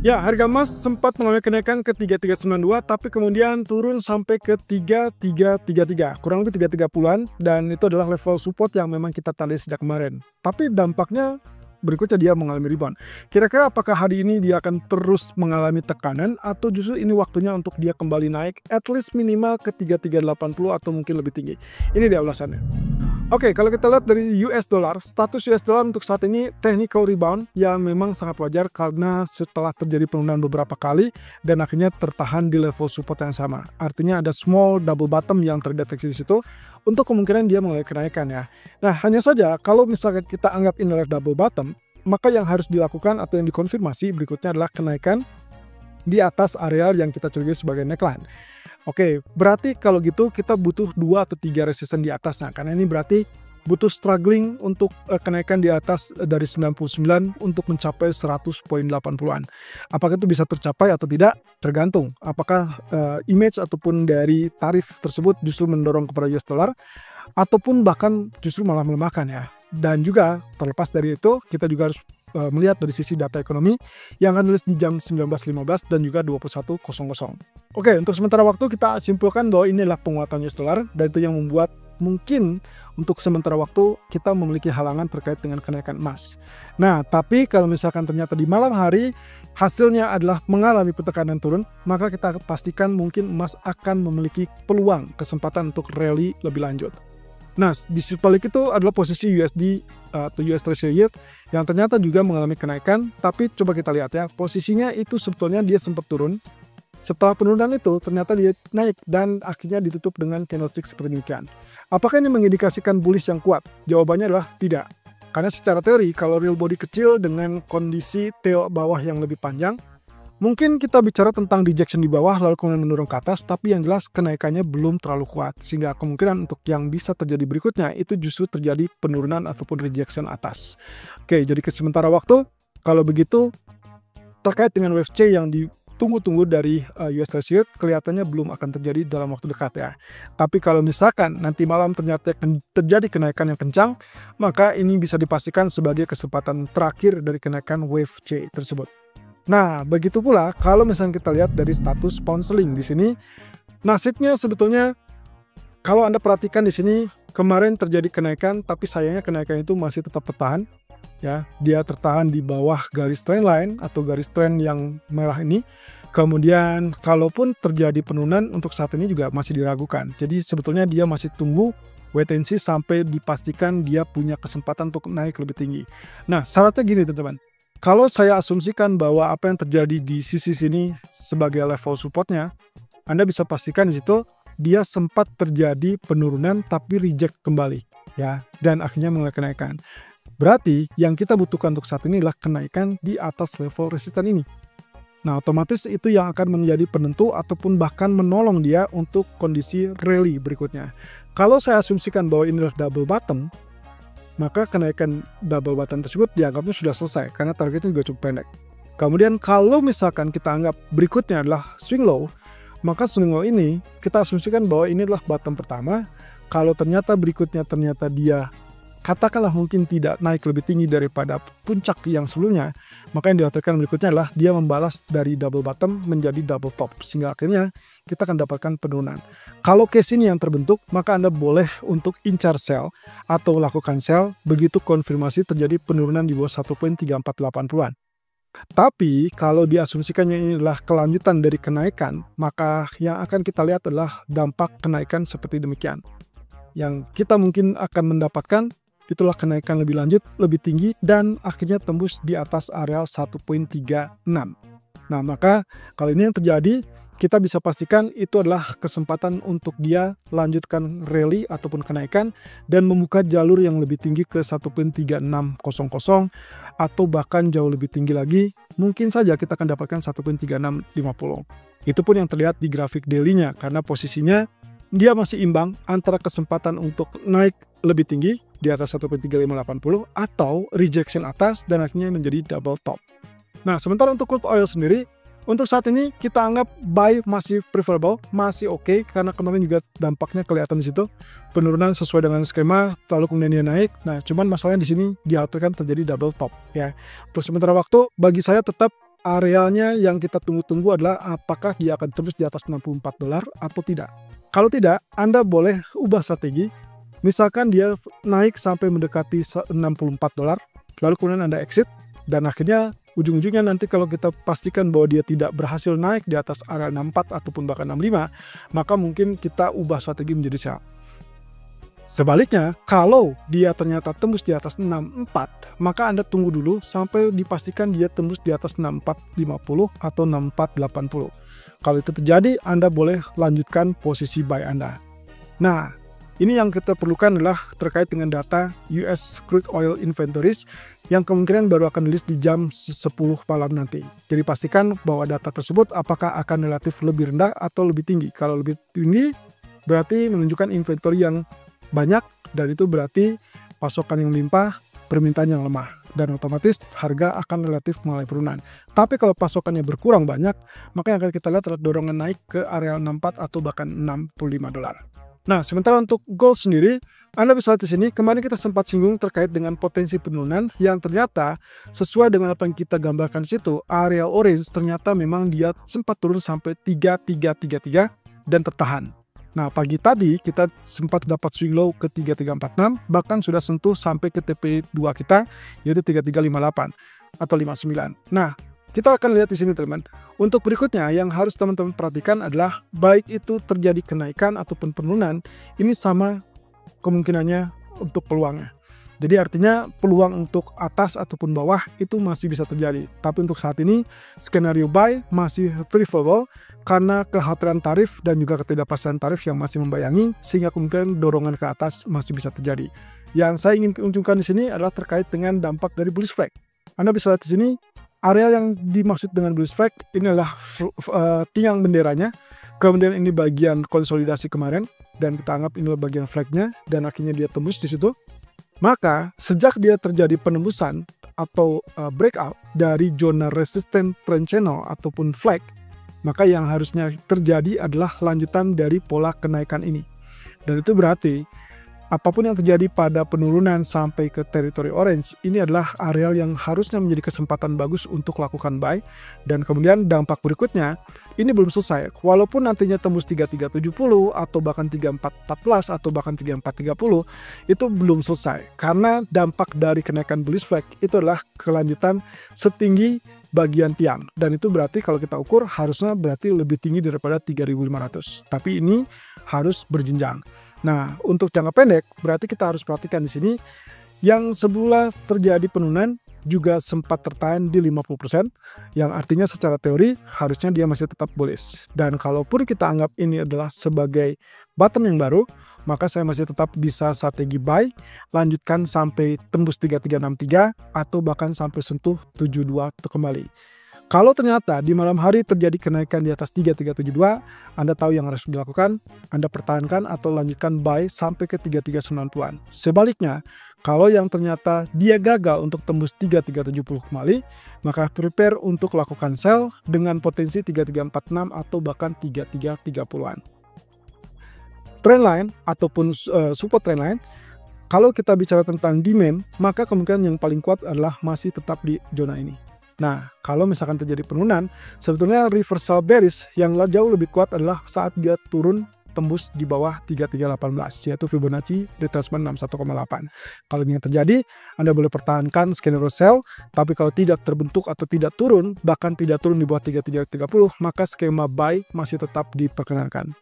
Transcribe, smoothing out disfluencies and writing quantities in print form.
Ya, harga emas sempat mengalami kenaikan ke 3392 tapi kemudian turun sampai ke 3333, kurang lebih 330-an, dan itu adalah level support yang memang kita tandai sejak kemarin. Tapi dampaknya berikutnya dia mengalami rebound. Kira-kira apakah hari ini dia akan terus mengalami tekanan atau justru ini waktunya untuk dia kembali naik at least minimal ke 3380 atau mungkin lebih tinggi. Ini dia ulasannya. Oke, kalau kita lihat dari US dollar, status US dollar untuk saat ini technical rebound yang memang sangat wajar karena setelah terjadi penurunan beberapa kali dan akhirnya tertahan di level support yang sama. Artinya ada small double bottom yang terdeteksi di situ untuk kemungkinan dia mulai kenaikan ya. Nah, hanya saja kalau misalkan kita anggap ini adalah double bottom, maka yang harus dilakukan atau yang dikonfirmasi berikutnya adalah kenaikan di atas area yang kita curigai sebagai neckline. Oke, berarti kalau gitu kita butuh 2 atau 3 resisten di atasnya, karena ini berarti butuh struggling untuk kenaikan di atas dari 99 untuk mencapai 100.80-an. Apakah itu bisa tercapai atau tidak? Tergantung. Apakah image ataupun dari tarif tersebut justru mendorong kepada US dollar ataupun bahkan justru malah melemahkan ya. Dan juga terlepas dari itu, kita juga harus melihat dari sisi data ekonomi yang akan rilis di jam 19.15 dan juga 21.00. Oke, untuk sementara waktu kita simpulkan bahwa inilah penguatan US dollar dan itu yang membuat mungkin untuk sementara waktu kita memiliki halangan terkait dengan kenaikan emas. Nah, tapi kalau misalkan ternyata di malam hari hasilnya adalah mengalami petekanan turun, maka kita pastikan mungkin emas akan memiliki peluang kesempatan untuk rally lebih lanjut. Nah, di sebalik itu adalah posisi USD atau US Treasury Yield yang ternyata juga mengalami kenaikan, tapi coba kita lihat ya, posisinya itu sebetulnya dia sempat turun. Setelah penurunan itu ternyata dia naik dan akhirnya ditutup dengan candlestick seperti demikian. Apakah ini mengindikasikan bullish yang kuat? Jawabannya adalah tidak. Karena secara teori kalau real body kecil dengan kondisi tail bawah yang lebih panjang, mungkin kita bicara tentang rejection di bawah lalu kemudian menurun ke atas, tapi yang jelas kenaikannya belum terlalu kuat. Sehingga kemungkinan untuk yang bisa terjadi berikutnya itu justru terjadi penurunan ataupun rejection atas. Oke, jadi ke sementara waktu, kalau begitu terkait dengan wave C yang ditunggu-tunggu dari US Treasury kelihatannya belum akan terjadi dalam waktu dekat ya. Tapi kalau misalkan nanti malam ternyata terjadi kenaikan yang kencang, maka ini bisa dipastikan sebagai kesempatan terakhir dari kenaikan wave C tersebut. Nah, begitu pula kalau misalnya kita lihat dari status pound sterling di sini, nasibnya sebetulnya kalau Anda perhatikan di sini kemarin terjadi kenaikan, tapi sayangnya kenaikan itu masih tetap bertahan. Ya, dia tertahan di bawah garis trend line atau garis trend yang merah ini. Kemudian kalaupun terjadi penurunan untuk saat ini juga masih diragukan. Jadi sebetulnya dia masih tunggu wait and see sampai dipastikan dia punya kesempatan untuk naik lebih tinggi. Nah, syaratnya gini teman-teman. Kalau saya asumsikan bahwa apa yang terjadi di sisi sini sebagai level supportnya, Anda bisa pastikan di situ dia sempat terjadi penurunan tapi reject kembali ya, dan akhirnya mulai kenaikan. Berarti yang kita butuhkan untuk saat ini adalah kenaikan di atas level resisten ini. Nah, otomatis itu yang akan menjadi penentu ataupun bahkan menolong dia untuk kondisi rally berikutnya. Kalau saya asumsikan bahwa ini adalah double bottom, maka kenaikan double bottom tersebut dianggapnya sudah selesai karena targetnya juga cukup pendek. Kemudian kalau misalkan kita anggap berikutnya adalah swing low, maka swing low ini kita asumsikan bahwa ini adalah bottom pertama. Kalau ternyata berikutnya ternyata dia katakanlah mungkin tidak naik lebih tinggi daripada puncak yang sebelumnya, maka yang dikhawatirkan berikutnya adalah dia membalas dari double bottom menjadi double top, sehingga akhirnya kita akan dapatkan penurunan. Kalau case ini yang terbentuk, maka Anda boleh untuk incar sell atau lakukan sell begitu konfirmasi terjadi penurunan di bawah 1.3480-an. Tapi kalau diasumsikannya ini adalah kelanjutan dari kenaikan, maka yang akan kita lihat adalah dampak kenaikan seperti demikian. Yang kita mungkin akan mendapatkan itulah kenaikan lebih lanjut, lebih tinggi, dan akhirnya tembus di atas area 1.36. Nah, maka kalau ini yang terjadi, kita bisa pastikan itu adalah kesempatan untuk dia lanjutkan rally ataupun kenaikan dan membuka jalur yang lebih tinggi ke 1.3600 atau bahkan jauh lebih tinggi lagi. Mungkin saja kita akan dapatkan 1.3650. Itu pun yang terlihat di grafik daily-nya karena posisinya dia masih imbang antara kesempatan untuk naik lebih tinggi di atas 1.3580 atau rejection atas dan akhirnya menjadi double top. Nah, sementara untuk crude oil sendiri, untuk saat ini kita anggap buy masih preferable, masih oke, karena kemarin juga dampaknya kelihatan di situ. Penurunan sesuai dengan skema, lalu kemudian dia naik. Nah, cuman masalahnya di sini dikhawatirkan terjadi double top ya. Untuk sementara waktu, bagi saya tetap arealnya yang kita tunggu-tunggu adalah apakah dia akan tembus di atas $64 atau tidak. Kalau tidak, Anda boleh ubah strategi. Misalkan dia naik sampai mendekati $64, lalu kemudian Anda exit, dan akhirnya ujung-ujungnya nanti kalau kita pastikan bahwa dia tidak berhasil naik di atas area 64 ataupun bahkan 65, maka mungkin kita ubah strategi menjadi sell. Sebaliknya, kalau dia ternyata tembus di atas 64, maka Anda tunggu dulu sampai dipastikan dia tembus di atas 64.50 atau 64.80. Kalau itu terjadi, Anda boleh lanjutkan posisi buy Anda. Nah, ini yang kita perlukan adalah terkait dengan data US Crude Oil Inventories yang kemungkinan baru akan rilis di jam 10 malam nanti. Jadi pastikan bahwa data tersebut apakah akan relatif lebih rendah atau lebih tinggi. Kalau lebih tinggi, berarti menunjukkan inventory yang banyak, dan itu berarti pasokan yang melimpah, permintaan yang lemah, dan otomatis harga akan relatif mengalami penurunan. Tapi kalau pasokannya berkurang banyak, maka yang akan kita lihat adalah dorongan naik ke area 64 atau bahkan $65. Nah, sementara untuk gold sendiri, Anda bisa lihat di sini, kemarin kita sempat singgung terkait dengan potensi penurunan yang ternyata sesuai dengan apa yang kita gambarkan di situ, area orange ternyata memang dia sempat turun sampai 3333 dan tertahan. Nah, pagi tadi kita sempat dapat swing low ke 3346, bahkan sudah sentuh sampai ke TP2 kita, yaitu 3358 atau 59. Nah, kita akan lihat di sini teman. Untuk berikutnya yang harus teman-teman perhatikan adalah baik itu terjadi kenaikan ataupun penurunan, ini sama kemungkinannya untuk peluangnya. Jadi artinya peluang untuk atas ataupun bawah itu masih bisa terjadi. Tapi untuk saat ini skenario buy masih preferable karena kekhawatiran tarif dan juga ketidakpastian tarif yang masih membayangi, sehingga kemungkinan dorongan ke atas masih bisa terjadi. Yang saya ingin unjukkan di sini adalah terkait dengan dampak dari bullish flag. Anda bisa lihat di sini area yang dimaksud dengan bullish flag ini adalah tiang benderanya. Kemudian ini bagian konsolidasi kemarin dan kita anggap ini adalah bagian flagnya dan akhirnya dia tembus di situ. Maka sejak dia terjadi penembusan atau breakout dari zona resisten trend channel ataupun flag, maka yang harusnya terjadi adalah lanjutan dari pola kenaikan ini. Dan itu berarti apapun yang terjadi pada penurunan sampai ke teritori orange, ini adalah area yang harusnya menjadi kesempatan bagus untuk lakukan buy. Dan kemudian dampak berikutnya, ini belum selesai. Walaupun nantinya tembus 3370 atau bahkan 3414 atau bahkan 3430, itu belum selesai. Karena dampak dari kenaikan bullish flag itu adalah kelanjutan setinggi bagian tiang. Dan itu berarti kalau kita ukur harusnya berarti lebih tinggi daripada 3500. Tapi ini harus berjenjang. Nah, untuk jangka pendek berarti kita harus perhatikan di sini yang semula terjadi penurunan juga sempat tertahan di 50%, yang artinya secara teori harusnya dia masih tetap bullish. Dan kalaupun kita anggap ini adalah sebagai bottom yang baru, maka saya masih tetap bisa strategi buy, lanjutkan sampai tembus 3363 atau bahkan sampai sentuh 72 kembali. Kalau ternyata di malam hari terjadi kenaikan di atas 3372, Anda tahu yang harus dilakukan, Anda pertahankan atau lanjutkan buy sampai ke 3390-an. Sebaliknya, kalau yang ternyata dia gagal untuk tembus 3370 kembali, maka prepare untuk lakukan sell dengan potensi 3346 atau bahkan 3330-an. Trendline ataupun support trendline, kalau kita bicara tentang demand, maka kemungkinan yang paling kuat adalah masih tetap di zona ini. Nah, kalau misalkan terjadi penurunan, sebetulnya reversal bearish yang jauh lebih kuat adalah saat dia turun tembus di bawah 3318, yaitu Fibonacci retracement 61,8. Kalau ini yang terjadi, Anda boleh pertahankan skenario sell, tapi kalau tidak terbentuk atau tidak turun, bahkan tidak turun di bawah 3330, maka skema buy masih tetap diperkenankan.